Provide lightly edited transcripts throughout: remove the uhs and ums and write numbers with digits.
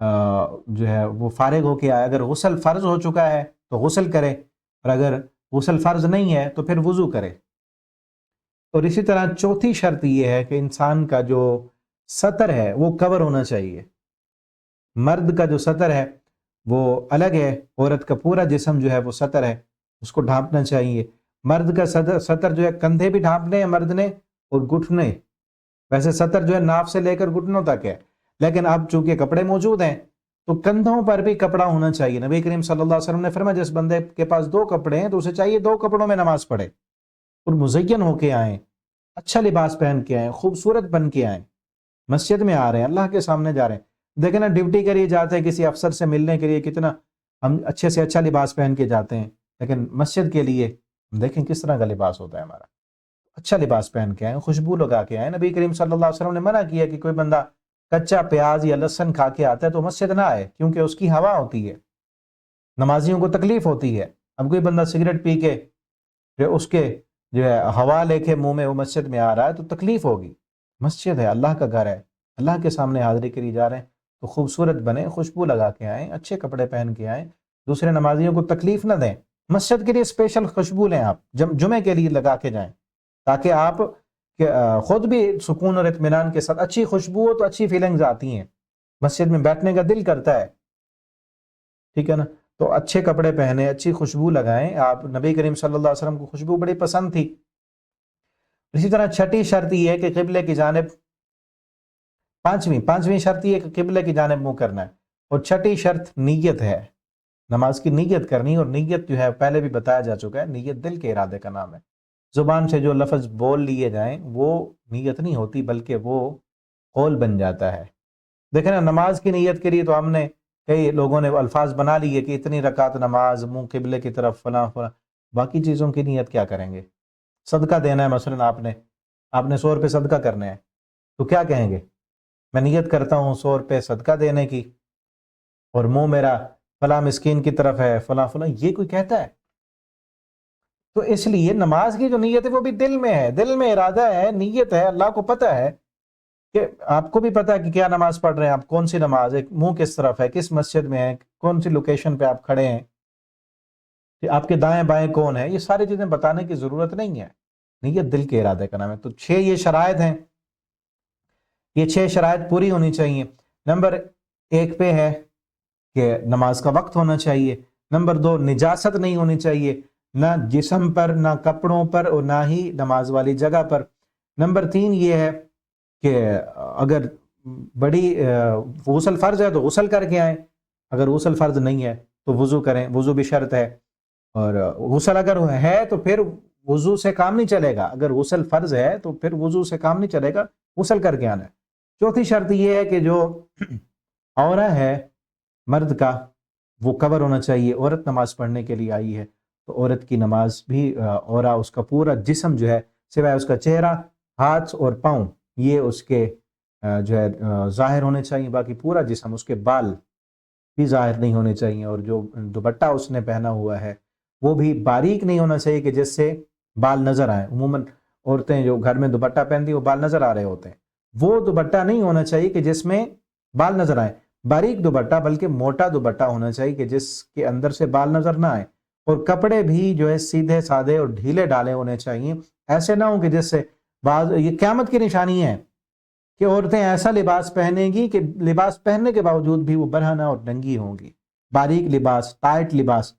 جو ہے وہ فارغ ہو کے آئے. اگر غسل فرض ہو چکا ہے تو غسل کرے، اور اگر غسل فرض نہیں ہے تو پھر وضو کرے. اور اسی طرح چوتھی شرط یہ ہے کہ انسان کا جو سطر ہے وہ کور ہونا چاہیے. مرد کا جو سطر ہے وہ الگ ہے، عورت کا پورا جسم جو ہے وہ سطر ہے، اس کو ڈھانپنا چاہیے. مرد کا سطر جو ہے کندھے بھی ڈھانپنے ہیں مرد نے، اور گھٹنے. ویسے سطر جو ہے ناف سے لے کر گھٹنوں تک ہے، لیکن اب چونکہ کپڑے موجود ہیں تو کندھوں پر بھی کپڑا ہونا چاہیے. نبی کریم صلی اللہ علیہ وسلم نے فرمایا جس بندے کے پاس 2 کپڑے ہیں تو اسے چاہیے 2 کپڑوں میں نماز پڑھے، اور مزین ہو کے آئیں، اچھا لباس پہن کے آئیں، خوبصورت بن کے آئیں. مسجد میں آ رہے ہیں، اللہ کے سامنے جا رہے ہیں. دیکھیں نا، ڈیوٹی کے لیے جاتے ہیں کسی افسر سے ملنے کے لیے، کتنا ہم اچھے سے اچھا لباس پہن کے جاتے ہیں، لیکن مسجد کے لیے دیکھیں کس طرح کا لباس ہوتا ہے ہمارا. اچھا لباس پہن کے آئیں، خوشبو لگا کے آئیں. نبی کریم صلی اللہ علیہ وسلم نے منع کیا کہ کوئی بندہ کچا پیاز یا لہسن کھا کے آتا ہے تو مسجد نہ آئے، کیونکہ اس کی ہوا ہوتی ہے، نمازیوں کو تکلیف ہوتی ہے. اب کوئی بندہ سگریٹ پی کے جو اس کے جو ہے ہوا لے کے منہ میں وہ مسجد میں آ رہا ہے تو تکلیف ہوگی. مسجد ہے، اللہ کا گھر ہے، اللہ کے سامنے حاضری کے لیے جا رہے ہیں تو خوبصورت بنیں، خوشبو لگا کے آئیں، اچھے کپڑے پہن کے آئیں، دوسرے نمازیوں کو تکلیف نہ دیں. مسجد کے لیے اسپیشل خوشبو لیں، آپ جمعے کے لیے لگا کے جائیں تاکہ آپ خود بھی سکون اور اطمینان کے ساتھ، اچھی خوشبو ہو تو اچھی فیلنگز آتی ہیں، مسجد میں بیٹھنے کا دل کرتا ہے. ٹھیک ہے نا؟ تو اچھے کپڑے پہنے، اچھی خوشبو لگائیں. آپ نبی کریم صلی اللہ علیہ وسلم کو خوشبو بڑی پسند تھی. اسی طرح چھٹی شرط یہ ہے کہ قبلے کی جانب، پانچویں شرط یہ ہے کہ قبلے کی جانب منہ کرنا ہے. اور چھٹی شرط نیت ہے، نماز کی نیت کرنی. اور نیت جو ہے پہلے بھی بتایا جا چکا ہے، نیت دل کے ارادے کا نام ہے. زبان سے جو لفظ بول لیے جائیں وہ نیت نہیں ہوتی، بلکہ وہ قول بن جاتا ہے. دیکھیں نا، نماز کی نیت کے لیے تو ہم نے کئی لوگوں نے الفاظ بنا لیے کہ اتنی رکعت نماز، منہ قبلے کی طرف، فلاں فلاں. باقی چیزوں کی نیت کیا کریں گے؟ صدقہ دینا ہے مثلا، آپ نے 100 روپے صدقہ کرنے ہیں تو کیا کہیں گے؟ میں نیت کرتا ہوں 100 روپے صدقہ دینے کی، اور منہ میرا فلاں مسکین کی طرف ہے، فلاں فلاں. یہ کوئی کہتا ہے؟ تو اس لیے نماز کی جو نیت ہے وہ بھی دل میں ہے، دل میں ارادہ ہے، نیت ہے. اللہ کو پتہ ہے کہ آپ کو بھی پتہ ہے کہ کیا نماز پڑھ رہے ہیں آپ، کون سی نماز ہے، منہ کس طرف ہے، کس مسجد میں ہے، کون سی لوکیشن پہ آپ کھڑے ہیں، کہ آپ کے دائیں بائیں کون ہے. یہ ساری چیزیں بتانے کی ضرورت نہیں ہے، نیت دل کے ارادے کا نام ہے. تو 6 یہ شرائط ہیں، یہ 6 شرائط پوری ہونی چاہیے. نمبر 1 پہ ہے کہ نماز کا وقت ہونا چاہیے. نمبر 2، نجاست نہیں ہونی چاہیے، نہ جسم پر، نہ کپڑوں پر، اور نہ ہی نماز والی جگہ پر. نمبر 3 یہ ہے کہ اگر بڑی غسل فرض ہے تو غسل کر کے آئیں، اگر غسل فرض نہیں ہے تو وضو کریں، وضو بھی شرط ہے. اور غسل اگر ہے تو پھر وضو سے کام نہیں چلے گا، اگر غسل فرض ہے تو پھر وضو سے کام نہیں چلے گا، غسل کر کے آنا ہے. چوتھی شرط یہ ہے کہ جو عورہ ہے مرد کا وہ کور ہونا چاہیے. عورت نماز پڑھنے کے لیے آئی ہے تو عورت کی نماز بھی عورہ، اس کا پورا جسم جو ہے سوائے اس کا چہرہ، ہاتھ اور پاؤں، یہ اس کے جو ہے ظاہر ہونے چاہیے. باقی پورا جسم، اس کے بال بھی ظاہر نہیں ہونے چاہیے. اور جو دوپٹہ اس نے پہنا ہوا ہے وہ بھی باریک نہیں ہونا چاہیے کہ جس سے بال نظر آئیں. عموماً عورتیں جو گھر میں دوپٹہ پہنتی ہیں وہ بال نظر آ رہے ہوتے ہیں، وہ دوپٹہ نہیں ہونا چاہیے کہ جس میں بال نظر آئیں. باریک دوپٹہ، بلکہ موٹا دوپٹہ ہونا چاہیے کہ جس کے اندر سے بال نظر نہ آئیں. اور کپڑے بھی جو ہے سیدھے سادے اور ڈھیلے ڈالے ہونے چاہیے، ایسے نہ ہوں کہ جس سے یہ قیامت کی نشانی ہے کہ عورتیں ایسا لباس پہنیں گی کہ لباس پہننے کے باوجود بھی وہ برہنہ اور ننگی ہوں گی. باریک لباس، ٹائٹ لباس،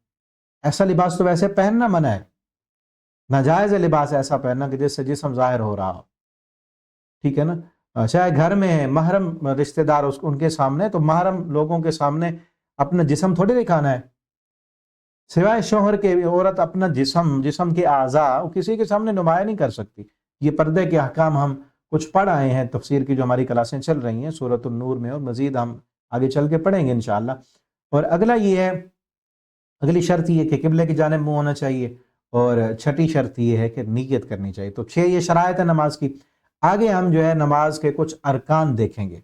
ایسا لباس تو ویسے پہننا منع ہے. ناجائز ہے لباس ایسا پہننا کہ جس سے جسم ظاہر ہو رہا ہو. ٹھیک ہے نا؟ چاہے گھر میں ہے، محرم رشتہ دار ان کے سامنے، تو محرم لوگوں کے سامنے اپنا جسم تھوڑی دکھانا ہے. سوائے شوہر کے عورت اپنا جسم کے اعضاء کسی کے سامنے نمایاں نہیں کر سکتی. یہ پردے کے احکام ہم کچھ پڑھ آئے ہیں تفسیر کی جو ہماری کلاسیں چل رہی ہیں سورۃ النور میں، اور مزید ہم آگے چل کے پڑھیں گے انشاءاللہ. اور اگلا یہ ہے، اگلی شرط یہ کہ قبلے کی جانب منہ ہونا چاہیے. اور چھٹی شرط یہ ہے کہ نیت کرنی چاہیے. تو 6 یہ شرائط ہے نماز کی. آگے ہم جو ہے نماز کے کچھ ارکان دیکھیں گے.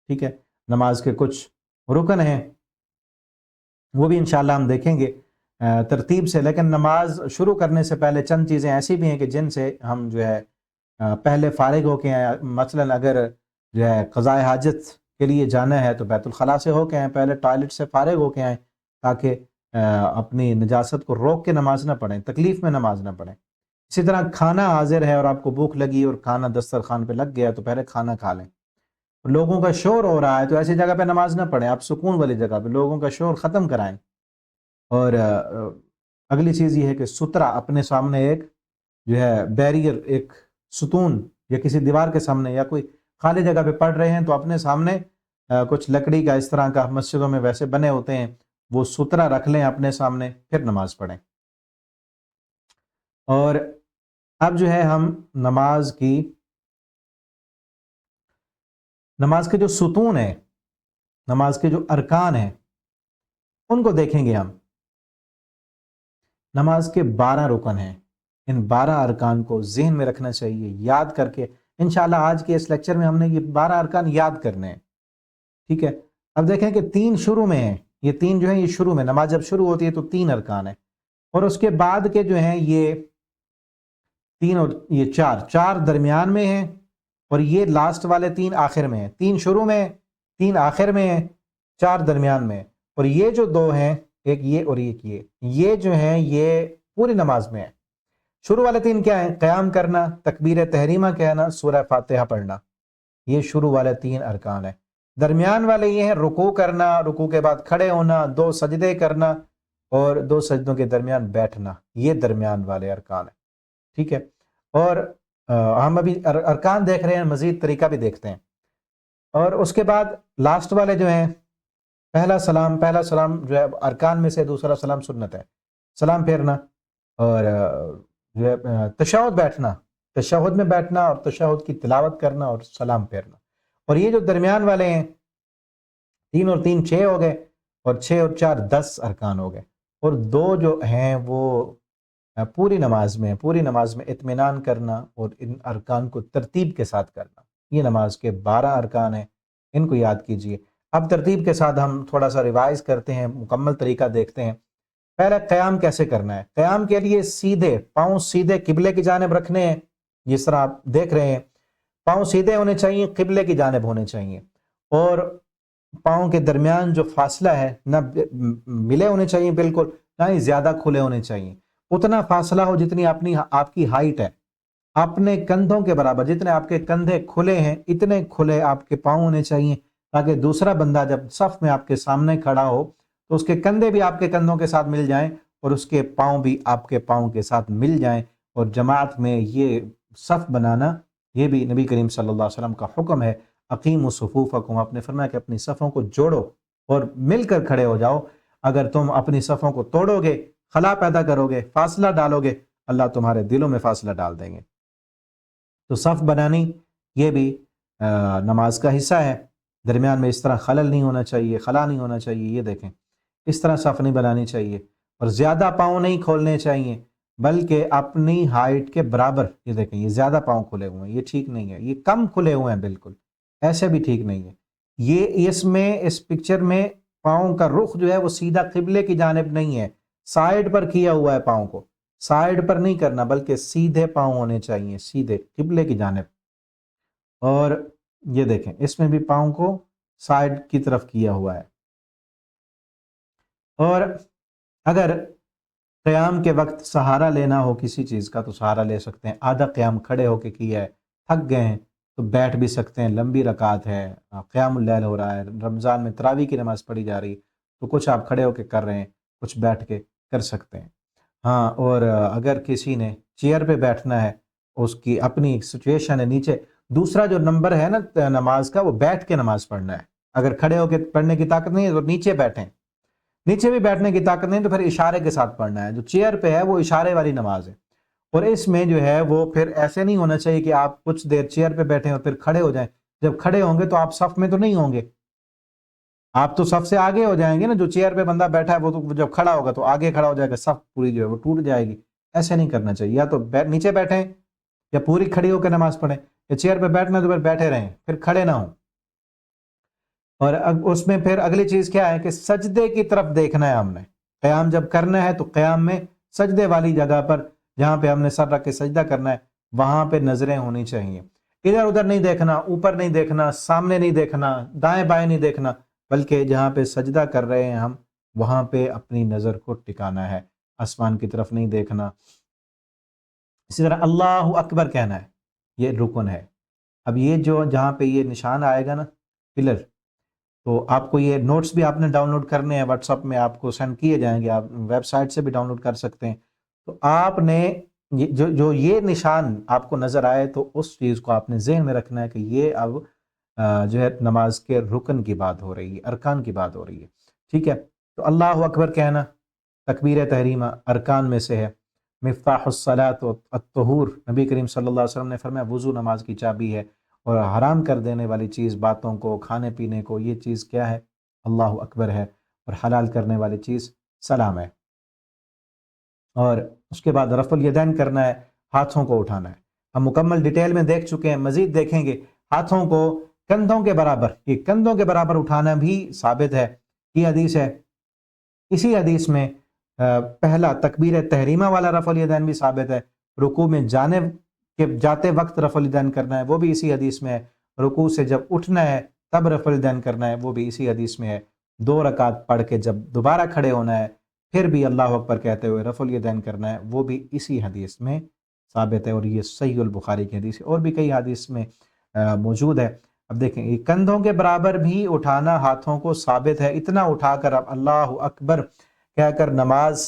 ٹھیک ہے، نماز کے کچھ رکن ہیں وہ بھی انشاءاللہ ہم دیکھیں گے ترتیب سے. لیکن نماز شروع کرنے سے پہلے چند چیزیں ایسی بھی ہیں کہ جن سے ہم جو ہے پہلے فارغ ہو کے ہیں. مثلا اگر جو ہے قضاء حاجت کے لیے جانا ہے تو بیت الخلاء سے ہو کے آئیں، پہلے ٹوائلٹ سے فارغ ہو کے آئیں، تاکہ اپنی نجاست کو روک کے نماز نہ پڑھیں، تکلیف میں نماز نہ پڑھیں۔ اسی طرح کھانا حاضر ہے اور آپ کو بھوک لگی اور کھانا دسترخوان پہ لگ گیا تو پہلے کھانا کھا لیں۔ لوگوں کا شور ہو رہا ہے تو ایسی جگہ پہ نماز نہ پڑھیں، آپ سکون والی جگہ پہ لوگوں کا شور ختم کرائیں۔ اور اگلی چیز یہ ہے کہ سترا اپنے سامنے ایک جو ہے بیریئر، ایک ستون یا کسی دیوار کے سامنے یا کوئی خالی جگہ پہ پڑھ رہے ہیں تو اپنے سامنے کچھ لکڑی کا اس طرح کا مسجدوں میں ویسے بنے ہوتے ہیں، وہ سترا رکھ لیں اپنے سامنے، پھر نماز پڑھیں۔ اور اب جو ہے ہم نماز کے جو ستون ہیں، نماز کے جو ارکان ہیں، ان کو دیکھیں گے ہم۔ نماز کے 12 رکن ہیں، ان 12 ارکان کو ذہن میں رکھنا چاہیے، یاد کر کے انشاءاللہ آج کے اس لیکچر میں ہم نے یہ 12 ارکان یاد کرنے ہیں، ٹھیک ہے۔ اب دیکھیں کہ 3 شروع میں ہیں، یہ 3 جو ہیں یہ شروع میں، نماز جب شروع ہوتی ہے تو 3 ارکان ہیں، اور اس کے بعد کے جو ہیں یہ 3 اور یہ 4 درمیان میں ہیں، اور یہ لاسٹ والے 3 آخر میں ہیں۔ 3 شروع میں، 3 آخر میں ہیں، 4 درمیان میں، اور یہ جو 2 ہیں، ایک یہ اور ایک یہ جو ہیں یہ پوری نماز میں ہیں۔ شروع والے 3 کیا ہیں؟ قیام کرنا، تکبیر تحریمہ کہنا، سورہ فاتحہ پڑھنا، یہ شروع والے 3 ارکان ہیں۔ درمیان والے یہ ہیں رکوع کرنا، رکوع کے بعد کھڑے ہونا، 2 سجدے کرنا اور 2 سجدوں کے درمیان بیٹھنا، یہ درمیان والے ارکان ہیں، ٹھیک ہے۔ اور ہم ابھی ارکان دیکھ رہے ہیں، مزید طریقہ بھی دیکھتے ہیں۔ اور اس کے بعد لاسٹ والے جو ہیں، پہلا سلام جو ہے ارکان میں سے، دوسرا سلام سنت ہے، سلام پھیرنا، اور جو ہے تشہد بیٹھنا، تشہد میں بیٹھنا اور تشہد کی تلاوت کرنا اور سلام پھیرنا۔ اور یہ جو درمیان والے ہیں، 3 اور 3 6 ہو گئے، اور 6 اور 4 10 ارکان ہو گئے، اور 2 جو ہیں وہ پوری نماز میں اطمینان کرنا اور ان ارکان کو ترتیب کے ساتھ کرنا، یہ نماز کے 12 ارکان ہیں، ان کو یاد کیجئے۔ اب ترتیب کے ساتھ ہم تھوڑا سا ریوائز کرتے ہیں، مکمل طریقہ دیکھتے ہیں۔ پہلے قیام کیسے کرنا ہے؟ قیام کے لیے سیدھے پاؤں سیدھے قبلے کی جانب رکھنے ہیں، جس طرح آپ دیکھ رہے ہیں، پاؤں سیدھے ہونے چاہیے، قبلے کی جانب ہونے چاہیے، اور پاؤں کے درمیان جو فاصلہ ہے نہ ملے ہونے چاہیے بالکل، نہ ہی زیادہ کھلے ہونے چاہیے، اتنا فاصلہ ہو جتنی آپ کی ہائٹ ہے، اپنے کندھوں کے برابر، جتنے آپ کے کندھے کھلے ہیں اتنے کھلے آپ کے پاؤں ہونے چاہیے، تاکہ دوسرا بندہ جب صف میں آپ کے سامنے کھڑا ہو تو اس کے کندھے بھی آپ کے کندھوں کے ساتھ مل جائیں اور اس کے پاؤں بھی آپ کے پاؤں کے ساتھ مل جائیں۔ اور جماعت میں یہ صف بنانا، یہ بھی نبی کریم صلی اللہ علیہ وسلم کا حکم ہے، اقیموا صفوفکم، آپ نے فرمایا کہ اپنی صفوں کو جوڑو اور مل کر کھڑے ہو جاؤ۔ اگر تم اپنی صفوں کو توڑو گے، خلا پیدا کرو گے، فاصلہ ڈالو گے، اللہ تمہارے دلوں میں فاصلہ ڈال دیں گے۔ تو صف بنانی یہ بھی نماز کا حصہ ہے، درمیان میں اس طرح خلل نہیں ہونا چاہیے، خلا نہیں ہونا چاہیے، یہ دیکھیں اس طرح صف نہیں بنانی چاہیے، اور زیادہ پاؤں نہیں کھولنے چاہیے بلکہ اپنی ہائٹ کے برابر۔ یہ دیکھیں یہ زیادہ پاؤں کھلے ہوئے ہیں، یہ ٹھیک نہیں ہے، یہ کم کھلے ہوئے ہیں بالکل، ایسے بھی ٹھیک نہیں ہے۔ یہ اس پکچر میں پاؤں کا رخ جو ہے وہ سیدھا قبلے کی جانب نہیں ہے، سائیڈ پر کیا ہوا ہے، پاؤں کو سائیڈ پر نہیں کرنا بلکہ سیدھے پاؤں ہونے چاہیے، سیدھے قبلے کی جانب۔ اور یہ دیکھیں اس میں بھی پاؤں کو سائیڈ کی طرف کیا ہوا ہے۔ اور اگر قیام کے وقت سہارا لینا ہو کسی چیز کا تو سہارا لے سکتے ہیں، آدھا قیام کھڑے ہو کے کیا ہے، تھک گئے ہیں تو بیٹھ بھی سکتے ہیں، لمبی رکعت ہے، قیام اللیل ہو رہا ہے، رمضان میں تراویح کی نماز پڑھی جا رہی تو کچھ آپ کھڑے ہو کے کر رہے ہیں، کچھ بیٹھ کے کر سکتے ہیں۔ ہاں، اور اگر کسی نے چیئر پہ بیٹھنا ہے، اس کی اپنی سچویشن ہے، نیچے دوسرا جو نمبر ہے نا نماز کا، وہ بیٹھ کے نماز پڑھنا ہے۔ اگر کھڑے ہو کے پڑھنے کی طاقت نہیں ہے تو نیچے بیٹھیں، نیچے بھی بیٹھنے کی طاقت نہیں تو پھر اشارے کے ساتھ پڑھنا ہے۔ جو چیئر پہ ہے وہ اشارے والی نماز ہے، اور اس میں جو ہے وہ پھر ایسے نہیں ہونا چاہیے کہ آپ کچھ دیر چیئر پہ بیٹھیں اور پھر کھڑے ہو جائیں۔ جب کھڑے ہوں گے تو آپ صف میں تو نہیں ہوں گے، آپ تو صف سے آگے ہو جائیں گے نا۔ جو چیئر پہ بندہ بیٹھا ہے وہ تو جب کھڑا ہوگا تو آگے کھڑا ہو جائے گا، صف پوری جو ہے وہ ٹوٹ جائے گی۔ ایسے نہیں کرنا چاہیے، یا تو نیچے بیٹھیں یا پوری کھڑی ہو کے نماز پڑھیں، یا چیئر پہ بیٹھنا تو پھر بیٹھے رہیں، پھر کھڑے نہ ہوں۔ اور اس میں پھر اگلی چیز کیا ہے کہ سجدے کی طرف دیکھنا ہے ہم نے۔ قیام جب کرنا ہے تو قیام میں سجدے والی جگہ پر، جہاں پہ ہم نے سر رکھ کے سجدہ کرنا ہے، وہاں پہ نظریں ہونی چاہیے۔ ادھر ادھر نہیں دیکھنا، اوپر نہیں دیکھنا، سامنے نہیں دیکھنا، دائیں بائیں نہیں دیکھنا، بلکہ جہاں پہ سجدہ کر رہے ہیں ہم وہاں پہ اپنی نظر کو ٹکانا ہے، آسمان کی طرف نہیں دیکھنا۔ اسی طرح اللہ اکبر کہنا ہے، یہ رکن ہے۔ اب یہ جو جہاں پہ یہ نشان آئے گا نا، پلر، تو آپ کو یہ نوٹس بھی آپ نے ڈاؤن لوڈ کرنے ہیں، واٹس ایپ میں آپ کو سینڈ کیے جائیں گے، آپ ویب سائٹ سے بھی ڈاؤن لوڈ کر سکتے ہیں۔ تو آپ نے جو یہ نشان آپ کو نظر آئے تو اس چیز کو آپ نے ذہن میں رکھنا ہے کہ یہ اب جو ہے نماز کے رکن کی بات ہو رہی ہے، ارکان کی بات ہو رہی ہے، ٹھیک ہے۔ تو اللہ اکبر کہنا تکبیر تحریمہ ارکان میں سے ہے۔ مفتاح الصلاۃ الطہور، نبی کریم صلی اللہ علیہ وسلم نے فرمایا وضو نماز کی چابی ہے، اور حرام کر دینے والی چیز، باتوں کو، کھانے پینے کو، یہ چیز کیا ہے؟ اللہ اکبر ہے، اور حلال کرنے والی چیز سلام ہے۔ اور اس کے بعد رفع الیدین کرنا ہے، ہاتھوں کو اٹھانا ہے۔ ہم مکمل ڈیٹیل میں دیکھ چکے ہیں، مزید دیکھیں گے۔ ہاتھوں کو کندھوں کے برابر، یہ کندھوں کے برابر اٹھانا بھی ثابت ہے، یہ حدیث ہے۔ اسی حدیث میں پہلا تکبیر تحریمہ والا رفع الیدین بھی ثابت ہے۔ رکوع میں جاتے وقت رفع الیدین کرنا ہے، وہ بھی اسی حدیث میں ہے۔ رکوع سے جب اٹھنا ہے تب رفع الیدین کرنا ہے، وہ بھی اسی حدیث میں ہے۔ 2 رکعت پڑھ کے جب دوبارہ کھڑے ہونا ہے پھر بھی اللہ اکبر کہتے ہوئے رفع الیدین کرنا ہے، وہ بھی اسی حدیث میں ثابت ہے، اور یہ صحیح البخاری کی حدیث ہے، اور بھی کئی حدیث میں موجود ہے۔ اب دیکھیں، یہ کندھوں کے برابر بھی اٹھانا ہاتھوں کو ثابت ہے۔ اتنا اٹھا کر اب اللہ اکبر کہہ کر نماز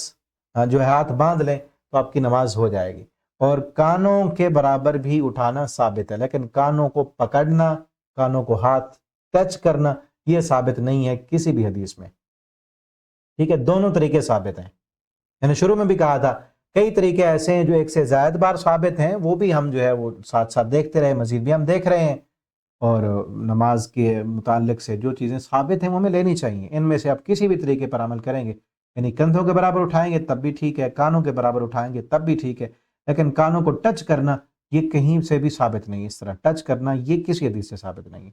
جو ہے ہاتھ باندھ لیں تو آپ کی نماز ہو جائے گی۔ اور کانوں کے برابر بھی اٹھانا ثابت ہے، لیکن کانوں کو پکڑنا، کانوں کو ہاتھ ٹچ کرنا، یہ ثابت نہیں ہے کسی بھی حدیث میں، ٹھیک ہے۔ دونوں طریقے ثابت ہیں، یعنی شروع میں بھی کہا تھا کئی طریقے ایسے ہیں جو ایک سے زائد بار ثابت ہیں، وہ بھی ہم جو ہے وہ ساتھ ساتھ دیکھتے رہے، مزید بھی ہم دیکھ رہے ہیں۔ اور نماز کے متعلق سے جو چیزیں ثابت ہیں وہ ہمیں لینی چاہیے۔ ان میں سے آپ کسی بھی طریقے پر عمل کریں گے، یعنی کندھوں کے برابر اٹھائیں گے تب بھی ٹھیک ہے، کانوں کے برابر اٹھائیں گے تب بھی ٹھیک ہے، لیکن کانوں کو ٹچ کرنا یہ کہیں سے بھی ثابت نہیں ہے، اس طرح ٹچ کرنا یہ کسی حدیث سے ثابت نہیں ہے۔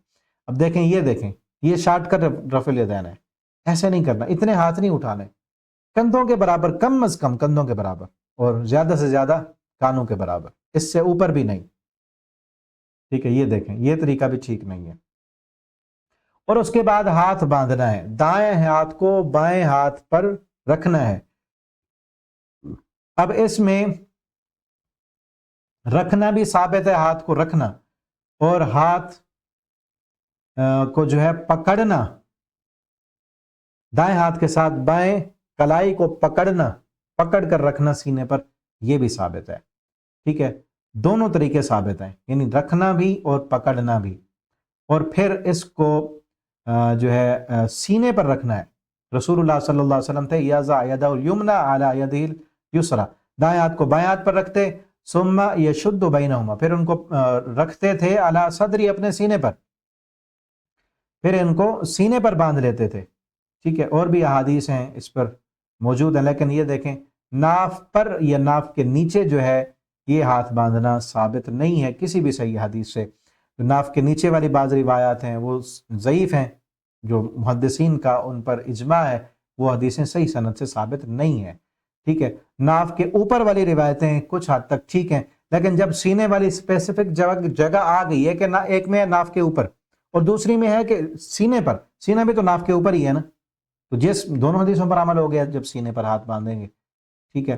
اب دیکھیں، یہ شارٹ کٹ رفع الیدین ہے، ایسے نہیں کرنا، اتنے ہاتھ نہیں اٹھانے، کندھوں کے برابر، کم از کم کندھوں کے برابر، اور زیادہ سے زیادہ کانوں کے برابر، اس سے اوپر بھی نہیں، ٹھیک ہے۔ یہ دیکھیں، یہ طریقہ بھی ٹھیک نہیں ہے۔ اور اس کے بعد ہاتھ باندھنا ہے، دائیں ہاتھ کو بائیں ہاتھ پر رکھنا ہے۔ اب اس میں رکھنا بھی ثابت ہے، ہاتھ کو رکھنا، اور ہاتھ کو جو ہے پکڑنا، دائیں ہاتھ کے ساتھ بائیں کلائی کو پکڑنا، پکڑ کر رکھنا سینے پر، یہ بھی ثابت ہے، ٹھیک ہے۔ دونوں طریقے ثابت ہیں، یعنی رکھنا بھی اور پکڑنا بھی۔ اور پھر اس کو جو ہے سینے پر رکھنا ہے۔ رسول اللہ صلی اللہ علیہ وسلم تھے یضع یدہ الیمنی علی یدہ الیسری، دائیں ہاتھ کو بائیں ہاتھ پر رکھتے، ثم یشد بینہما، پھر ان کو رکھتے تھے علی صدری، اپنے سینے پر، پھر ان کو سینے پر باندھ لیتے تھے، ٹھیک ہے۔ اور بھی احادیث ہیں اس پر موجود ہیں، لیکن یہ دیکھیں، ناف پر یا ناف کے نیچے جو ہے یہ ہاتھ باندھنا ثابت نہیں ہے کسی بھی صحیح حدیث سے۔ ناف کے نیچے والی بعض روایات ہیں وہ ضعیف ہیں، جو محدثین کا ان پر اجماع ہے، وہ حدیثیں صحیح سند سے ثابت نہیں ہیں، ٹھیک ہے۔ ناف کے اوپر والی روایتیں کچھ حد تک ٹھیک ہیں، لیکن جب سینے والی اسپیسیفک جگہ آ گئی ہے کہ ایک میں ہے ناف کے اوپر اور دوسری میں ہے کہ سینے پر، سینہ بھی تو ناف کے اوپر ہی ہے نا، تو جس دونوں حدیثوں پر عمل ہو گیا جب سینے پر ہاتھ باندھیں گے، ٹھیک ہے۔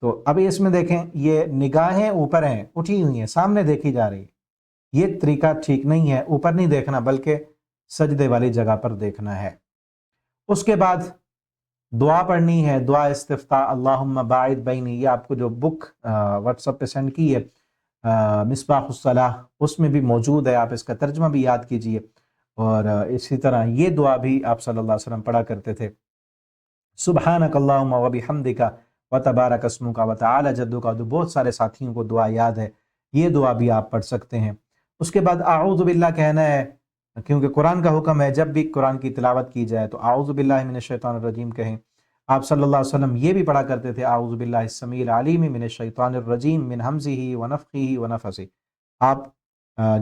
تو ابھی اس میں دیکھیں، یہ نگاہیں اوپر ہیں، اٹھی ہوئی ہیں، سامنے دیکھی جا رہی ہے، یہ طریقہ ٹھیک نہیں ہے، اوپر نہیں دیکھنا بلکہ سجدے والی جگہ پر دیکھنا ہے۔ اس کے بعد دعا پڑھنی ہے، دعا استفتاح، اللہم باعد بینی، یہ آپ کو جو بک واٹس ایپ پہ سینڈ کی ہے مصباح الصلاح، اس میں بھی موجود ہے، آپ اس کا ترجمہ بھی یاد کیجئے۔ اور اسی طرح یہ دعا بھی آپ صلی اللہ علیہ وسلم پڑھا کرتے تھے، سبحانک اللہم وبحمدک وتبارک اسمک وتعالی جدک، بہت سارے ساتھیوں کو دعا یاد ہے، یہ دعا بھی آپ پڑھ سکتے ہیں۔ اس کے بعد اعوذ باللہ کہنا ہے، کیونکہ قرآن کا حکم ہے جب بھی قرآن کی تلاوت کی جائے تو اعوذ باللہ من الشیطان الرجیم کہیں۔ آپ صلی اللہ علیہ وسلم یہ بھی پڑھا کرتے تھے، اعوذ باللہ السمیع العلیم من الشیطان الرجیم من ہمزہ ونفخہ ونفثہ۔ آپ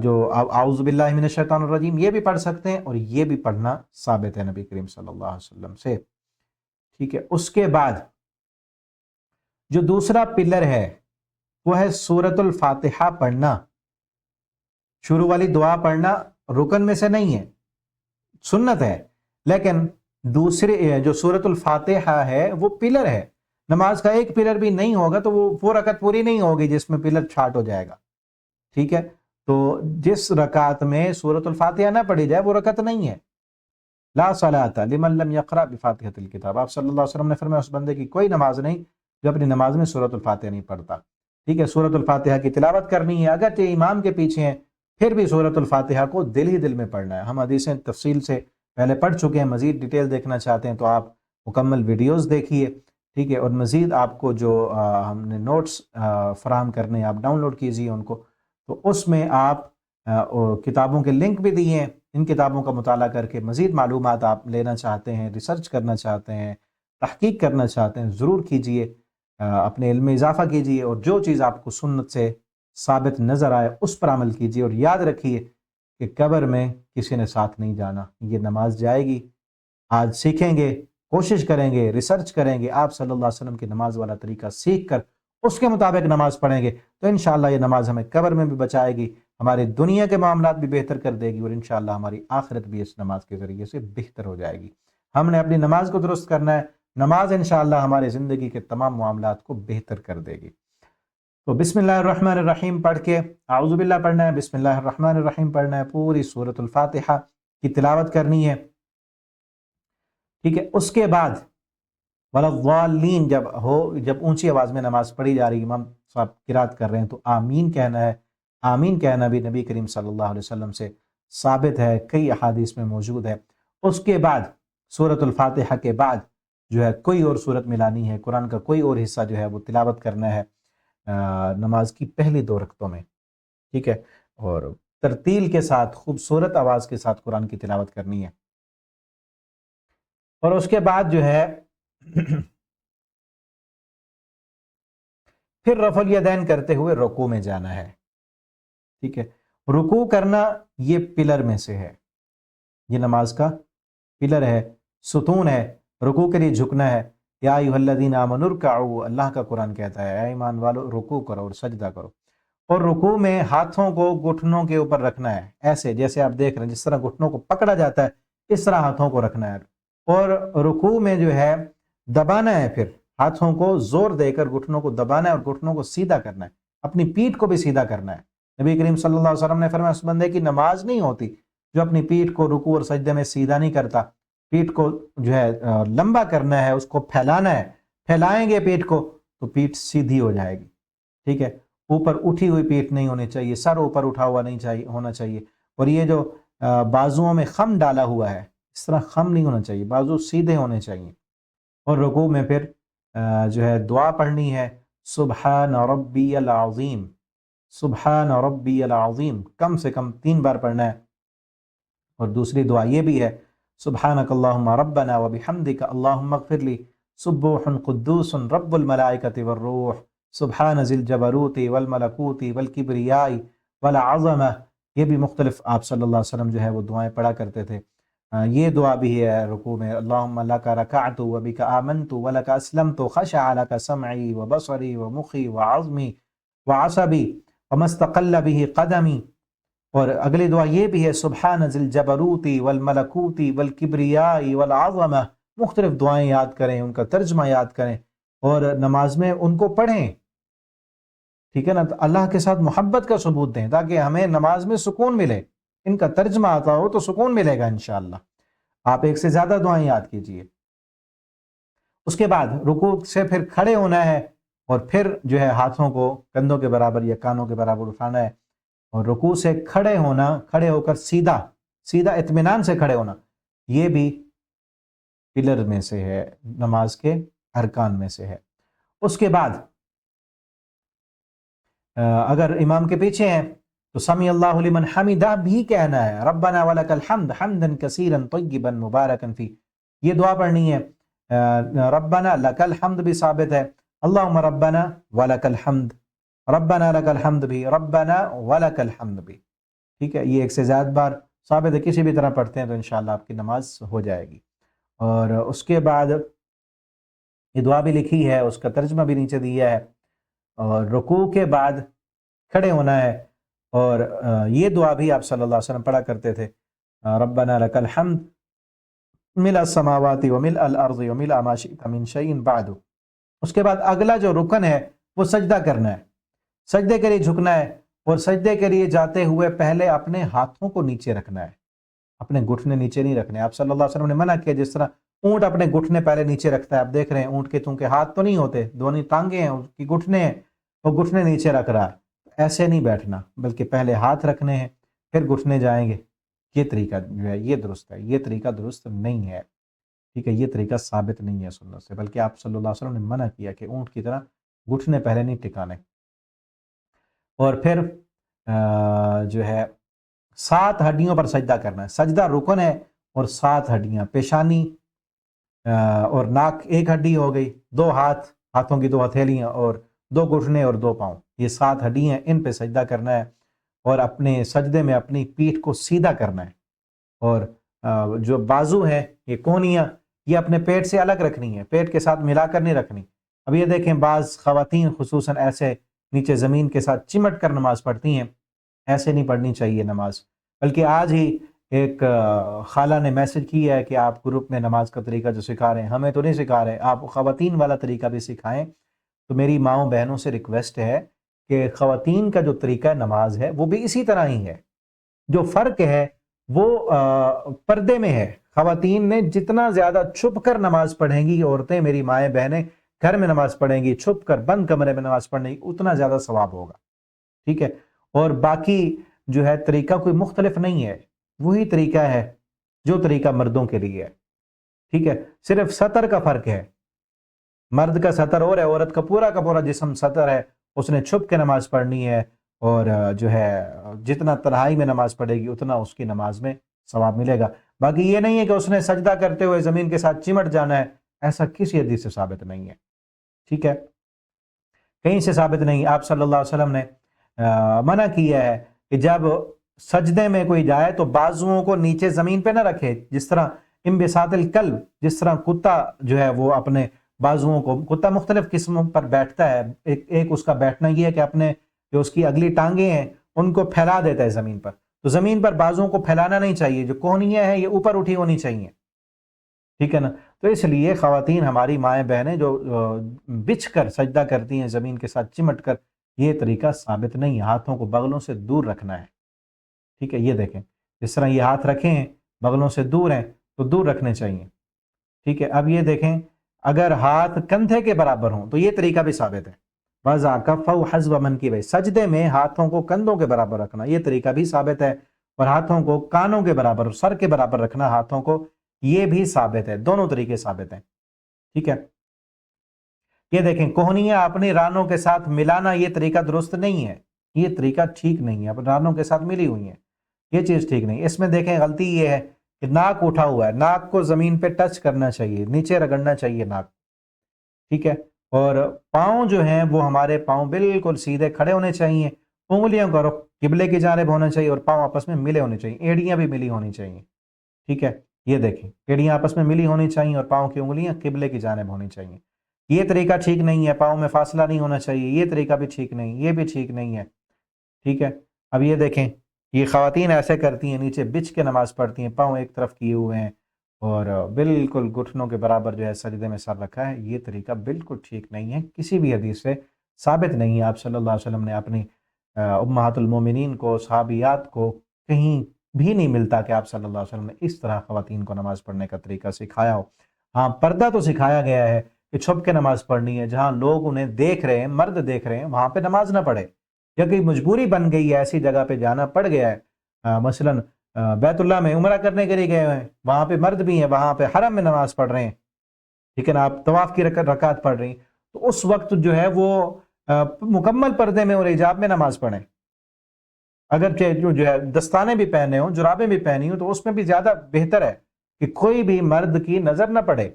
جو اعوذ باللہ من الشیطان الرجیم یہ بھی پڑھ سکتے ہیں، اور یہ بھی پڑھنا ثابت ہے نبی کریم صلی اللہ علیہ وسلم سے، ٹھیک ہے۔ اس کے بعد جو دوسرا پلر ہے وہ ہے سورۃ الفاتحہ پڑھنا، شروع والی دعا پڑھنا رکن میں سے نہیں ہے، سنت ہے، لیکن دوسرے جو سورۃ الفاتحہ ہے وہ پلر ہے، نماز کا ایک پلر بھی نہیں ہوگا تو وہ رکعت پوری نہیں ہوگی جس میں پلر چھاٹ ہو جائے گا، ٹھیک ہے؟ تو جس رکعت میں سورۃ الفاتحہ نہ پڑھی جائے وہ رکعت نہیں ہے۔ لا صلاۃ لمن لم یقرأ بفاتحۃ الکتاب، آپ صلی اللہ علیہ وسلم نے فرمایا اس بندے کی کوئی نماز نہیں جو اپنی نماز میں سورۃ الفاتحہ نہیں پڑھتا، ٹھیک ہے؟ سورۃ الفاتحہ کی تلاوت کرنی ہے، اگرچہ امام کے پیچھے ہیں پھر بھی سورۃ الفاتحہ کو دل ہی دل میں پڑھنا ہے۔ ہم حدیثیں تفصیل سے پہلے پڑھ چکے ہیں، مزید ڈیٹیل دیکھنا چاہتے ہیں تو آپ مکمل ویڈیوز دیکھیے، ٹھیک ہے؟ اور مزید آپ کو جو ہم نے نوٹس فراہم کرنے ہیں آپ ڈاؤن لوڈ کیجیے ان کو، تو اس میں آپ کتابوں کے لنک بھی دیے ہیں، ان کتابوں کا مطالعہ کر کے مزید معلومات آپ لینا چاہتے ہیں، ریسرچ کرنا چاہتے ہیں، تحقیق کرنا چاہتے ہیں، ضرور کیجیے، اپنے علم میں اضافہ کیجیے، اور جو چیز آپ کو سنت سے ثابت نظر آئے اس پر عمل کیجیے، اور یاد رکھیے کہ قبر میں کسی نے ساتھ نہیں جانا، یہ نماز جائے گی، آج سیکھیں گے، کوشش کریں گے، ریسرچ کریں گے، آپ صلی اللہ علیہ وسلم کی نماز والا طریقہ سیکھ کر اس کے مطابق نماز پڑھیں گے تو انشاءاللہ یہ نماز ہمیں قبر میں بھی بچائے گی، ہماری دنیا کے معاملات بھی بہتر کر دے گی، اور انشاءاللہ ہماری آخرت بھی اس نماز کے ذریعے سے بہتر ہو جائے گی۔ ہم نے اپنی نماز کو درست کرنا ہے، نماز انشاءاللہ ہماری زندگی کے تمام معاملات کو بہتر کر دے گی۔ تو بسم اللہ الرحمن الرحیم پڑھ کے اعوذ باللہ پڑھنا ہے، بسم اللہ الرحمن الرحیم پڑھنا ہے، پوری سورۃ الفاتحہ کی تلاوت کرنی ہے، ٹھیک ہے؟ اس کے بعد وَلَضَّالِّينَ جب اونچی آواز میں نماز پڑھی جا رہی ہے، امام صاحب قرات کر رہے ہیں تو آمین کہنا ہے۔ آمین کہنا بھی نبی کریم صلی اللہ علیہ وسلم سے ثابت ہے، کئی احادیث میں موجود ہے۔ اس کے بعد سورۃ الفاتحہ کے بعد جو ہے کوئی اور سورت ملانی ہے، قرآن کا کوئی اور حصہ جو ہے وہ تلاوت کرنا ہے نماز کی پہلی 2 رکعتوں میں، ٹھیک ہے؟ اور ترتیل کے ساتھ خوبصورت آواز کے ساتھ قرآن کی تلاوت کرنی ہے، اور اس کے بعد جو ہے پھر رفع الیدین کرتے ہوئے رکوع میں جانا ہے، ٹھیک ہے؟ رکوع کرنا یہ پلر میں سے ہے، یہ نماز کا پلر ہے، ستون ہے، رکوع کے لیے جھکنا ہے۔ یا ایھا الذین آمنوا ارکعوا، اللہ کا قرآن کہتا ہے اے ایمان والو رکوع کرو اور سجدہ کرو، اور رکوع میں ہاتھوں کو گھٹنوں کے اوپر رکھنا ہے، ایسے جیسے آپ دیکھ رہے ہیں جس طرح گھٹنوں کو پکڑا جاتا ہے اس طرح ہاتھوں کو رکھنا ہے، اور رکوع میں جو ہے دبانا ہے، پھر ہاتھوں کو زور دے کر گھٹنوں کو دبانا ہے اور گھٹنوں کو سیدھا کرنا ہے، اپنی پیٹھ کو بھی سیدھا کرنا ہے۔ نبی کریم صلی اللہ علیہ وسلم نے فرمایا اس بندے کی نماز نہیں ہوتی جو اپنی پیٹھ کو رکوع اور سجدے میں سیدھا نہیں کرتا۔ پیٹھ کو جو ہے لمبا کرنا ہے، اس کو پھیلانا ہے، پھیلائیں گے پیٹھ کو تو پیٹھ سیدھی ہو جائے گی، ٹھیک ہے؟ اوپر اٹھی ہوئی پیٹھ نہیں ہونی چاہیے، سر اوپر اٹھا ہوا نہیں ہونا چاہیے، اور یہ جو بازوؤں میں خم ڈالا ہوا ہے اس طرح خم نہیں ہونا چاہیے، بازو سیدھے ہونے چاہیے۔ اور رکوع میں پھر جو ہے دعا پڑھنی ہے، سبحان ربی العظیم، سبحان ربی العظیم کم سے کم 3 بار پڑھنا ہے۔ اور دوسری دعا یہ بھی ہے سبحانک اللہم ربنا وبحمدک اللہم اغفر لی سبوح قدوس رب الملائکۃ والروح سبحان ذی الجبروت والملکوت والکبریاء والعظمہ، یہ بھی مختلف آپ صلی اللہ علیہ وسلم جو ہے وہ دعائیں پڑھا کرتے تھے۔ یہ دعا بھی ہے رکوع میں، اللہم لک رکعت وبک آمنت ولک اسلمت خشع لک سمعی وبصری ومخی وعظمی وعصبی وما استقل به قدمی۔ اور اگلی دعا یہ بھی ہے سبحان ذی الجبروت والملکوت والکبریاء والعظمہ، مختلف دعائیں یاد کریں، ان کا ترجمہ یاد کریں اور نماز میں ان کو پڑھیں، ٹھیک ہے نا؟ تو اللہ کے ساتھ محبت کا ثبوت دیں تاکہ ہمیں نماز میں سکون ملے، ان کا ترجمہ آتا ہو تو سکون ملے گا انشاءاللہ۔ آپ ایک سے زیادہ دعائیں یاد کیجئے۔ اس کے بعد رکوع سے پھر کھڑے ہونا ہے، اور پھر جو ہے ہاتھوں کو کندھوں کے برابر یا کانوں کے برابر اٹھانا ہے، اور رکوع سے کھڑے ہونا، کھڑے ہو کر سیدھا اطمینان سے کھڑے ہونا، یہ بھی پلر میں سے ہے، نماز کے ارکان میں سے ہے۔ اس کے بعد اگر امام کے پیچھے ہیں تو سمیع اللہ لمن حمدہ بھی کہنا ہے، ربنا ولک الحمد حمدا کثیرا طیبا مبارکا فی، یہ دعا پڑھنی ہے۔ ربنا لک الحمد بھی ثابت ہے، اللہم ربنا ولک الحمد، ربنا لک الحمد بھی، ربنا ولک الحمد بھی، ٹھیک ہے؟ یہ ایک سے زیادہ بار ثابت ہے، کسی بھی طرح پڑھتے ہیں تو انشاءاللہ آپ کی نماز ہو جائے گی۔ اور اس کے بعد یہ دعا بھی لکھی ہے، اس کا ترجمہ بھی نیچے دیا ہے۔ اور رکوع کے بعد کھڑے ہونا ہے، اور یہ دعا بھی آپ صلی اللہ علیہ وسلم پڑھا کرتے تھے، ربنا لک الحمد ملء السماوات وملء الارض وملء ما شئت من شیء بعد۔ اس کے بعد اگلا جو رکن ہے وہ سجدہ کرنا ہے، سجدے کے لیے جھکنا ہے، اور سجدے کے لیے جاتے ہوئے پہلے اپنے ہاتھوں کو نیچے رکھنا ہے، اپنے گھٹنے نیچے نہیں رکھنے۔ آپ صلی اللہ علیہ وسلم نے منع کیا، جس طرح اونٹ اپنے گھٹنے پہلے نیچے رکھتا ہے، آپ دیکھ رہے ہیں اونٹ کے چونکہ ہاتھ تو نہیں ہوتے، دونوں ٹانگیں ہیں، اس کی گھٹنے ہیں، وہ گھٹنے نیچے رکھ رہا ہے، ایسے نہیں بیٹھنا، بلکہ پہلے ہاتھ رکھنے ہیں پھر گھٹنے جائیں گے۔ یہ طریقہ جو ہے یہ درست ہے، یہ طریقہ درست نہیں ہے، ٹھیک ہے، یہ طریقہ ثابت نہیں ہے سنت سے، بلکہ آپ صلی اللہ علیہ وسلم نے منع کیا کہ اونٹ کی طرح گھٹنے پہلے نہیں ٹکانے۔ اور پھر جو ہے 7 ہڈیوں پر سجدہ کرنا ہے، سجدہ رکن ہے، اور 7 ہڈیاں، پیشانی اور ناک ایک ہڈی ہو گئی، 2 ہاتھ، ہاتھوں کی 2 ہتھیلیاں، اور 2 گھٹنے اور 2 پاؤں، یہ 7 ہڈیاں، ان پہ سجدہ کرنا ہے، اور اپنے سجدے میں اپنی پیٹھ کو سیدھا کرنا ہے، اور جو بازو ہے یہ کونیاں، یہ اپنے پیٹ سے الگ رکھنی ہے، پیٹ کے ساتھ ملا کر نہیں رکھنی۔ اب یہ دیکھیں بعض خواتین خصوصاً ایسے نیچے زمین کے ساتھ چمٹ کر نماز پڑھتی ہیں، ایسے نہیں پڑھنی چاہیے نماز، بلکہ آج ہی ایک خالہ نے میسج کیا ہے کہ آپ گروپ میں نماز کا طریقہ جو سکھا رہے ہیں، ہمیں تو نہیں سکھا رہے، آپ خواتین والا طریقہ بھی سکھائیں۔ تو میری ماؤں بہنوں سے ریکویسٹ ہے کہ خواتین کا جو طریقہ نماز ہے وہ بھی اسی طرح ہی ہے، جو فرق ہے وہ پردے میں ہے۔ خواتین نے جتنا زیادہ چھپ کر نماز پڑھیں گی، عورتیں میری مائیں بہنیں گھر میں نماز پڑھیں گی، چھپ کر بند کمرے میں نماز پڑھیں گی، اتنا زیادہ ثواب ہوگا، ٹھیک ہے۔ اور باقی جو ہے طریقہ کوئی مختلف نہیں ہے، وہی طریقہ ہے جو طریقہ مردوں کے لیے ہے، ٹھیک ہے، صرف سطر کا فرق ہے، مرد کا سطر اور ہے، عورت کا پورا جسم سطر ہے، اس نے چھپ کے نماز پڑھنی ہے، اور جو ہے جتنا تنہائی میں نماز پڑھے گی اتنا اس کی نماز میں ثواب ملے گا۔ باقی یہ نہیں ہے کہ اس نے سجدہ کرتے ہوئے زمین کے ساتھ چمٹ جانا ہے، ایسا کسی حدیث سے ثابت نہیں ہے، ٹھیک ہے، کہیں سے ثابت نہیں۔ آپ صلی اللہ علیہ وسلم نے منع کیا ہے کہ جب سجدے میں کوئی جائے تو بازوؤں کو نیچے زمین پہ نہ رکھے، جس طرح انبساط الکلب، جس طرح کتا جو ہے وہ اپنے بازوؤں کو، کتا مختلف قسموں پر بیٹھتا ہے، ایک اس کا بیٹھنا یہ ہے کہ اپنے جو اس کی اگلی ٹانگیں ہیں ان کو پھیلا دیتا ہے زمین پر، تو زمین پر بازوؤں کو پھیلانا نہیں چاہیے، جو کوہنیاں ہیں یہ اوپر اٹھی ہونی چاہیے، ٹھیک ہے نا۔ تو اس لیے خواتین ہماری مائیں بہنیں جو بچھ کر سجدہ کرتی ہیں زمین کے ساتھ چمٹ کر، یہ طریقہ ثابت نہیں ہے، ہاتھوں کو بغلوں سے دور رکھنا ہے، ٹھیک ہے، یہ دیکھیں جس طرح یہ ہاتھ رکھے ہیں بغلوں سے دور ہیں تو دور رکھنے چاہیے، ٹھیک ہے۔ اب یہ دیکھیں اگر ہاتھ کندھے کے برابر ہوں تو یہ طریقہ بھی ثابت ہے، وَضَعَ كَفَّهُ حَذْوَ مَنْكِبَيْهِ، سجدے میں ہاتھوں کو کندھوں کے برابر رکھنا، یہ طریقہ بھی ثابت ہے، اور ہاتھوں کو کانوں کے برابر، سر کے برابر رکھنا ہاتھوں کو، یہ بھی ثابت ہے، دونوں طریقے ثابت ہیں، ٹھیک ہے۔ یہ دیکھیں کوہنیاں اپنی رانوں کے ساتھ ملانا، یہ طریقہ درست نہیں ہے، یہ طریقہ ٹھیک نہیں ہے، اپنی رانوں کے ساتھ ملی ہوئی ہیں، یہ چیز ٹھیک نہیں۔ اس میں دیکھیں غلطی یہ ہے کہ ناک اٹھا ہوا ہے، ناک کو زمین پہ ٹچ کرنا چاہیے، نیچے رگڑنا چاہیے ناک، ٹھیک ہے، اور پاؤں جو ہیں وہ ہمارے پاؤں بالکل سیدھے کھڑے ہونے چاہیے، انگلیوں کا رخ قبلے کی جانب ہونا چاہیے، اور پاؤں آپس میں ملے ہونے چاہیے، ایڑیاں بھی ملی ہونی چاہیے، ٹھیک ہے، یہ دیکھیں ایڑیاں آپس میں ملی ہونی چاہیے اور پاؤں کی انگلیاں قبلے کی جانب ہونی چاہیے، یہ طریقہ ٹھیک نہیں ہے، پاؤں میں فاصلہ نہیں ہونا چاہیے، یہ طریقہ بھی ٹھیک نہیں، یہ بھی ٹھیک نہیں ہے، ٹھیک ہے۔ اب یہ دیکھیں یہ خواتین ایسے کرتی ہیں، نیچے بچھ کے نماز پڑھتی ہیں، پاؤں ایک طرف کیے ہوئے ہیں، اور بالکل گھٹنوں کے برابر جو ہے سجدے میں سر رکھا ہے، یہ طریقہ بالکل ٹھیک نہیں ہے، کسی بھی حدیث سے ثابت نہیں ہے۔ آپ صلی اللہ علیہ وسلم نے اپنی امہات المومنین کو، صحابیات کو کہیں بھی نہیں ملتا کہ آپ صلی اللہ علیہ وسلم نے اس طرح خواتین کو نماز پڑھنے کا طریقہ سکھایا ہو۔ ہاں پردہ تو سکھایا گیا ہے کہ چھپ کے نماز پڑھنی ہے، جہاں لوگ انہیں دیکھ رہے ہیں، مرد دیکھ رہے ہیں، وہاں پہ نماز نہ پڑھے، یا کوئی مجبوری بن گئی ہے، ایسی جگہ پہ جانا پڑ گیا ہے، مثلاً بیت اللہ میں عمرہ کرنے کے لیے گئے ہوئے ہیں، وہاں پہ مرد بھی ہیں، وہاں پہ حرم میں نماز پڑھ رہے ہیں، ٹھیک ہے نا، آپ طواف کی رکعت پڑھ رہی ہیں، تو اس وقت جو ہے وہ مکمل پردے میں اور حجاب میں نماز پڑھیں، اگرچہ جو ہے دستانے بھی پہنے ہوں، جرابیں بھی پہنی ہوں، تو اس میں بھی زیادہ بہتر ہے کہ کوئی بھی مرد کی نظر نہ پڑے،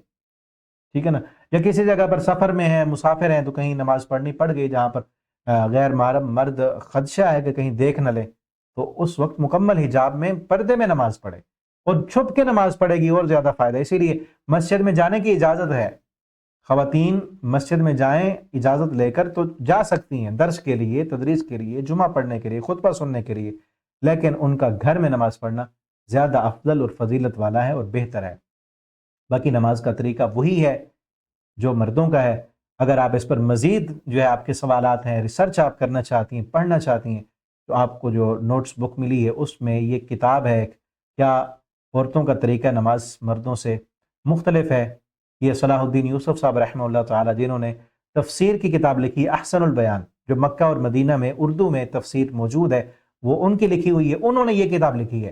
ٹھیک ہے نا، یا کسی جگہ پر سفر میں ہیں، مسافر ہیں، تو کہیں نماز پڑھنی پڑ گئی جہاں پر غیر محرم مرد خدشہ ہے کہ کہیں دیکھ نہ لے، تو اس وقت مکمل حجاب میں پردے میں نماز پڑھے، اور چھپ کے نماز پڑھے گی اور زیادہ فائدہ، اسی لیے مسجد میں جانے کی اجازت ہے، خواتین مسجد میں جائیں اجازت لے کر تو جا سکتی ہیں، درس کے لیے، تدریس کے لیے، جمعہ پڑھنے کے لیے، خطبہ سننے کے لیے، لیکن ان کا گھر میں نماز پڑھنا زیادہ افضل اور فضیلت والا ہے اور بہتر ہے۔ باقی نماز کا طریقہ وہی ہے جو مردوں کا ہے۔ اگر آپ اس پر مزید جو ہے آپ کے سوالات ہیں، ریسرچ آپ کرنا چاہتی ہیں، پڑھنا چاہتی ہیں، تو آپ کو جو نوٹس بک ملی ہے اس میں یہ کتاب ہے، کیا عورتوں کا طریقہ نماز مردوں سے مختلف ہے۔ یہ صلاح الدین یوسف صاحب رحمہ اللہ تعالی جنہوں نے تفسیر کی کتاب لکھی ہے احسن البیان، جو مکہ اور مدینہ میں اردو میں تفسیر موجود ہے، وہ ان کی لکھی ہوئی ہے، انہوں نے یہ کتاب لکھی ہے۔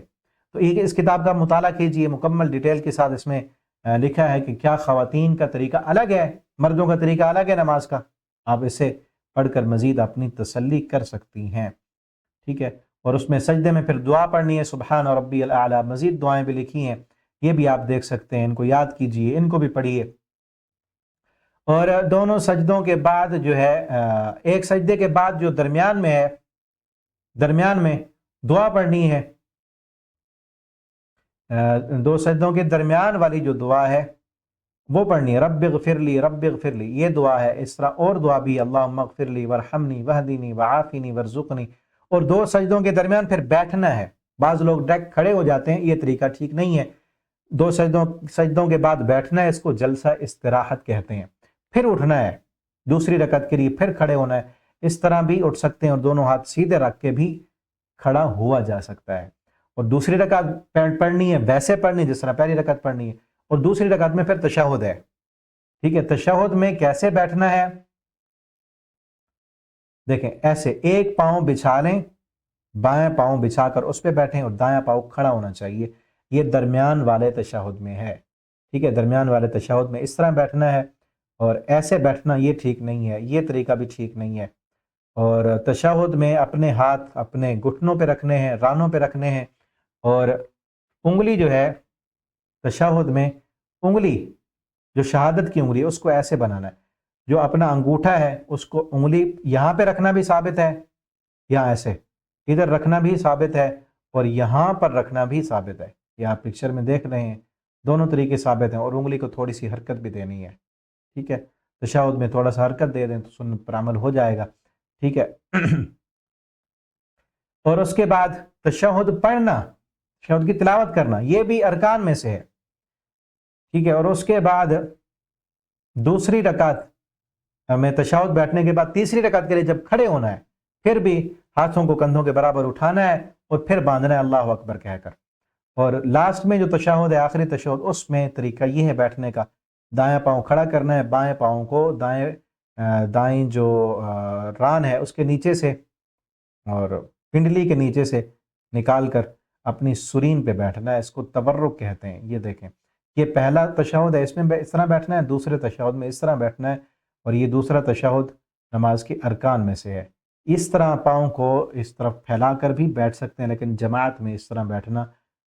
تو اس کتاب کا مطالعہ کیجئے، مکمل ڈیٹیل کے ساتھ اس میں لکھا ہے کہ کیا خواتین کا طریقہ الگ ہے، مردوں کا طریقہ الگ ہے نماز کا۔ آپ اسے پڑھ کر مزید اپنی تسلی کر سکتی ہیں، ٹھیک ہے۔ اور اس میں سجدے میں پھر دعا پڑھنی ہے، سبحان ربی الاعلیٰ، مزید دعائیں بھی لکھی ہیں، یہ بھی آپ دیکھ سکتے ہیں، ان کو یاد کیجئے، ان کو بھی پڑھیے۔ اور دونوں سجدوں کے بعد جو ہے ایک سجدے کے بعد جو درمیان میں ہے، درمیان میں دعا پڑھنی ہے، دو سجدوں کے درمیان والی جو دعا ہے وہ پڑھنی ہے، رب اغفر لی رب اغفر لی، یہ دعا ہے۔ اس طرح اور دعا بھی، اللہم اغفر لی ورحمنی وہدنی وعافنی ورزقنی۔ اور دو سجدوں کے درمیان پھر بیٹھنا ہے، بعض لوگ ڈائریکٹ کھڑے ہو جاتے ہیں، یہ طریقہ ٹھیک نہیں ہے۔ دو سجدوں کے بعد بیٹھنا ہے، اس کو جلسہ استراحت کہتے ہیں۔ پھر اٹھنا ہے دوسری رکعت کے لیے، پھر کھڑے ہونا ہے، اس طرح بھی اٹھ سکتے ہیں، اور دونوں ہاتھ سیدھے رکھ کے بھی کھڑا ہوا جا سکتا ہے۔ اور دوسری رکعت پڑھنی ہے ویسے پڑھنی جس طرح پہلی رکعت پڑھنی ہے، اور دوسری رکعت میں پھر تشہد ہے، ٹھیک ہے۔ تشہد میں کیسے بیٹھنا ہے، دیکھیں ایسے ایک پاؤں بچھا لیں، بائیں پاؤں بچھا کر اس پہ بیٹھیں، اور دایاں پاؤں کھڑا ہونا چاہیے، یہ درمیان والے تشہد میں ہے، ٹھیک ہے۔ درمیان والے تشہد میں اس طرح بیٹھنا ہے، اور ایسے بیٹھنا یہ ٹھیک نہیں ہے، یہ طریقہ بھی ٹھیک نہیں ہے۔ اور تشہد میں اپنے ہاتھ اپنے گھٹنوں پہ رکھنے ہیں، رانوں پہ رکھنے ہیں، اور انگلی جو ہے تشہد میں، انگلی جو شہادت کی انگلی ہے اس کو ایسے بنانا ہے، جو اپنا انگوٹھا ہے اس کو انگلی یہاں پہ رکھنا بھی ثابت ہے، یہاں ایسے ادھر رکھنا بھی ثابت ہے، اور یہاں پر رکھنا بھی ثابت ہے، یہ آپ پکچر میں دیکھ رہے ہیں، دونوں طریقے ثابت ہیں۔ اور انگلی کو تھوڑی سی حرکت بھی دینی ہے، ٹھیک ہے۔ تشہد میں تھوڑا سا حرکت دے دیں تو سنت پر عمل ہو جائے گا، ٹھیک ہے۔ اور اس کے بعد تشہد پڑھنا، تشہد کی تلاوت کرنا، یہ بھی ارکان میں سے ہے، ٹھیک ہے۔ اور اس کے بعد دوسری رکعت میں تشہد بیٹھنے کے بعد تیسری رکعت کے لیے جب کھڑے ہونا ہے، پھر بھی ہاتھوں کو کندھوں کے برابر اٹھانا ہے، اور پھر باندھنا ہے اللہ اکبر کہہ کر۔ اور لاسٹ میں جو تشہد ہے، آخری تشہد، اس میں طریقہ یہ ہے بیٹھنے کا، دایاں پاؤں کھڑا کرنا ہے، بائیں پاؤں کو دائیں جو ران ہے اس کے نیچے سے اور پنڈلی کے نیچے سے نکال کر اپنی سرین پہ بیٹھنا ہے، اس کو تورک کہتے ہیں۔ یہ دیکھیں، یہ پہلا تشہد ہے، اس میں اس طرح بیٹھنا ہے، دوسرے تشہد میں اس طرح بیٹھنا ہے، اور یہ دوسرا تشہد نماز کے ارکان میں سے ہے۔ اس طرح پاؤں کو اس طرف پھیلا کر بھی بیٹھ سکتے ہیں، لیکن جماعت میں اس طرح بیٹھنا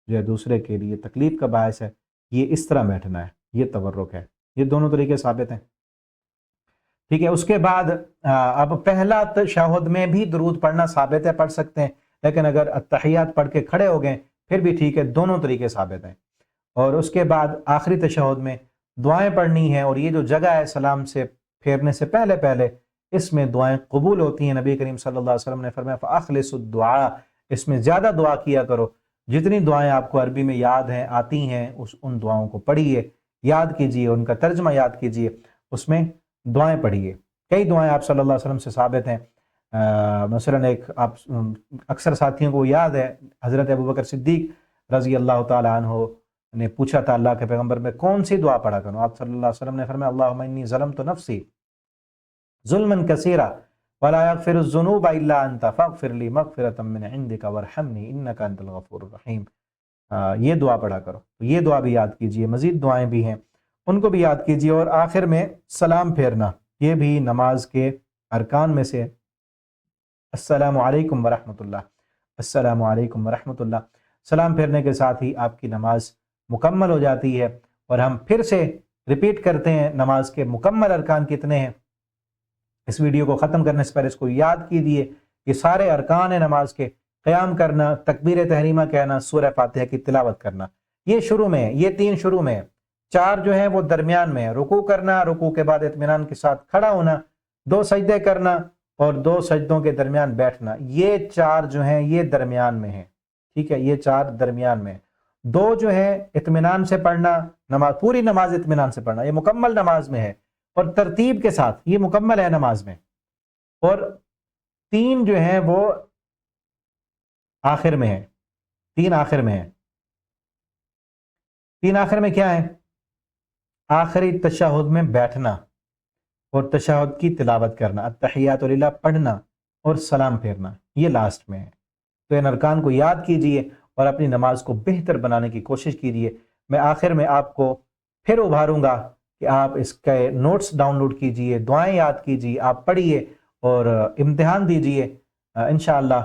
جو ہے دوسرے کے لیے تکلیف کا باعث ہے، یہ اس طرح بیٹھنا ہے، یہ تورک ہے۔ یہ دونوں طریقے ثابت ہیں، ٹھیک ہے۔ اس کے بعد اب پہلا تشہد میں بھی درود پڑھنا ثابت ہے، پڑھ سکتے ہیں، لیکن اگر التحیات پڑھ کے کھڑے ہو گئے پھر بھی ٹھیک ہے، دونوں طریقے ثابت ہیں۔ اور اس کے بعد آخری تشہد میں دعائیں پڑھنی ہیں، اور یہ جو جگہ ہے سلام سے پھیرنے سے پہلے پہلے، اس میں دعائیں قبول ہوتی ہیں۔ نبی کریم صلی اللہ علیہ وسلم نے فرمایا فَأَخْلِصُ الدُّعَاء، اس میں زیادہ دعا کیا کرو، جتنی دعائیں آپ کو عربی میں یاد ہیں آتی ہیں ان دعاؤں کو پڑھیے، یاد کیجئے، ان کا ترجمہ یاد کیجئے، اس میں دعائیں پڑھیے۔ کئی دعائیں آپ صلی اللہ علیہ وسلم سے ثابت ہیں، مثلا ایک آپ اکثر ساتھیوں کو یاد ہے، حضرت ابوبکر صدیق رضی اللہ تعالی عنہ نے پوچھا تھا اللہ کے پیغمبر میں کون سی دعا پڑھا کروں، آپ صلی اللہ علیہ وسلم نے فرمایا اللہم انی ظلمت نفسی ظلما کثیرا ولا یغفر الذنوب الا انت فاغفر لی مغفرۃ من عندک وارحمنی انک انت الغفور الرحیم۔ یہ دعا پڑھا کرو، یہ دعا بھی یاد کیجئے، مزید دعائیں بھی ہیں ان کو بھی یاد کیجئے۔ اور آخر میں سلام پھیرنا، یہ بھی نماز کے ارکان میں سے، السلام علیکم ورحمۃ اللہ، السلام علیکم ورحمۃ اللہ، سلام پھیرنے کے ساتھ ہی آپ کی نماز مکمل ہو جاتی ہے۔ اور ہم پھر سے ریپیٹ کرتے ہیں نماز کے مکمل ارکان کتنے ہیں۔ اس ویڈیو کو ختم کرنے سے پہلے اس کو یاد کیجئے، یہ سارے ارکان ہیں نماز کے، قیام کرنا، تکبیر تحریمہ کہنا، سورہ فاتحہ کی تلاوت کرنا، یہ شروع میں ہے، یہ 3 شروع میں ہے، 4 جو ہے وہ درمیان میں ہے، رکوع کرنا، رکوع کے بعد اطمینان کے ساتھ کھڑا ہونا، 2 سجدے کرنا اور 2 سجدوں کے درمیان بیٹھنا، یہ 4 جو ہیں یہ درمیان میں ہیں، ٹھیک ہے، یہ 4 درمیان میں ہیں۔ 2 جو ہے اطمینان سے پڑھنا، نماز پوری نماز اطمینان سے پڑھنا، یہ مکمل نماز میں ہے اور ترتیب کے ساتھ، یہ مکمل ہے نماز میں۔ اور 3 جو ہیں وہ آخر میں ہے، 3 آخر میں ہے۔ 3 آخر میں کیا ہے؟ آخری تشہد میں بیٹھنا اور تشہد کی تلاوت کرنا، التحیات للہ پڑھنا اور سلام پھیرنا، یہ لاسٹ میں ہے۔ تو ان ارکان کو یاد کیجئے اور اپنی نماز کو بہتر بنانے کی کوشش کیجئے۔ میں آخر میں آپ کو پھر ابھاروں گا کہ آپ اس کے نوٹس ڈاؤن لوڈ کیجئے، دعائیں یاد کیجئے، آپ پڑھیے اور امتحان دیجئے۔ انشاءاللہ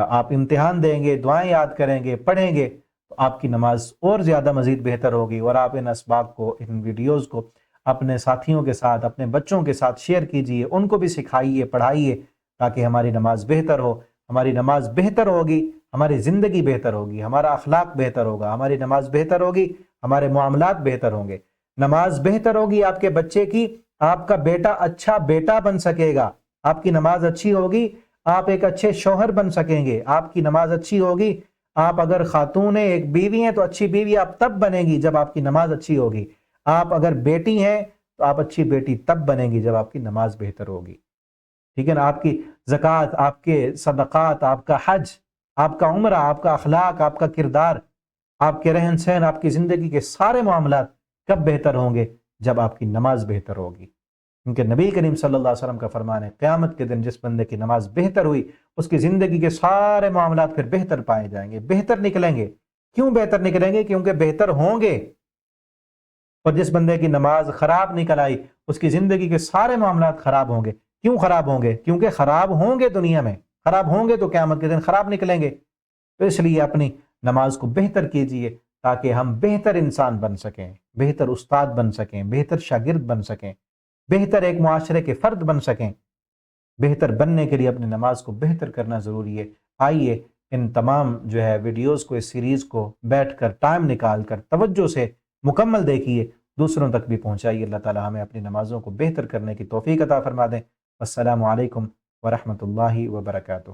آپ امتحان دیں گے، دعائیں یاد کریں گے، پڑھیں گے تو آپ کی نماز اور زیادہ مزید بہتر ہوگی۔ اور آپ ان اسباب کو، ان ویڈیوز کو اپنے ساتھیوں کے ساتھ، اپنے بچوں کے ساتھ شیئر کیجئے، ان کو بھی سکھائیے، پڑھائیے، تاکہ ہماری نماز بہتر ہو۔ ہماری نماز بہتر ہوگی، ہماری زندگی بہتر ہوگی، ہمارا اخلاق بہتر ہوگا، ہماری نماز بہتر ہوگی، ہمارے معاملات بہتر ہوں گے۔ نماز بہتر ہوگی آپ کے بچے کی، آپ کا بیٹا اچھا بیٹا بن سکے گا۔ آپ کی نماز اچھی ہوگی، آپ ایک اچھے شوہر بن سکیں گے۔ آپ کی نماز اچھی ہوگی، آپ اگر خاتون ہیں، ایک بیوی ہیں، تو اچھی بیوی آپ تب بنے گی جب آپ کی نماز اچھی ہوگی۔ آپ اگر بیٹی ہیں تو آپ اچھی بیٹی تب بنے گی جب آپ کی نماز بہتر ہوگی، ٹھیک ہے نا؟ آپ کی زکوٰۃ، آپ کے صدقات، آپ کا حج، آپ کا عمرہ، آپ کا اخلاق، آپ کا کردار، آپ کے رہن سہن، آپ کی زندگی کے سارے معاملات کب بہتر ہوں گے؟ جب آپ کی نماز بہتر ہوگی۔ کیونکہ نبی کریم صلی اللہ علیہ وسلم کا فرمان ہے، قیامت کے دن جس بندے کی نماز بہتر ہوئی، اس کی زندگی کے سارے معاملات پھر بہتر پائے جائیں گے، بہتر نکلیں گے۔ کیوں بہتر نکلیں گے؟ کیونکہ بہتر ہوں گے۔ اور جس بندے کی نماز خراب نکل آئی، اس کی زندگی کے سارے معاملات خراب ہوں گے۔ کیوں خراب ہوں گے؟ کیونکہ خراب ہوں گے، دنیا میں خراب ہوں گے تو قیامت کے دن خراب نکلیں گے۔ تو اس لیے اپنی نماز کو بہتر کیجئے تاکہ ہم بہتر انسان بن سکیں، بہتر استاد بن سکیں، بہتر شاگرد بن سکیں، بہتر ایک معاشرے کے فرد بن سکیں۔ بہتر بننے کے لیے اپنی نماز کو بہتر کرنا ضروری ہے۔ آئیے ان تمام جو ہے ویڈیوز کو، اس سیریز کو بیٹھ کر، ٹائم نکال کر، توجہ سے مکمل دیکھیے، دوسروں تک بھی پہنچائیے۔ اللہ تعالی ہمیں اپنی نمازوں کو بہتر کرنے کی توفیق عطا فرما دیں۔ السلام علیکم ورحمۃ اللہ وبرکاتہ۔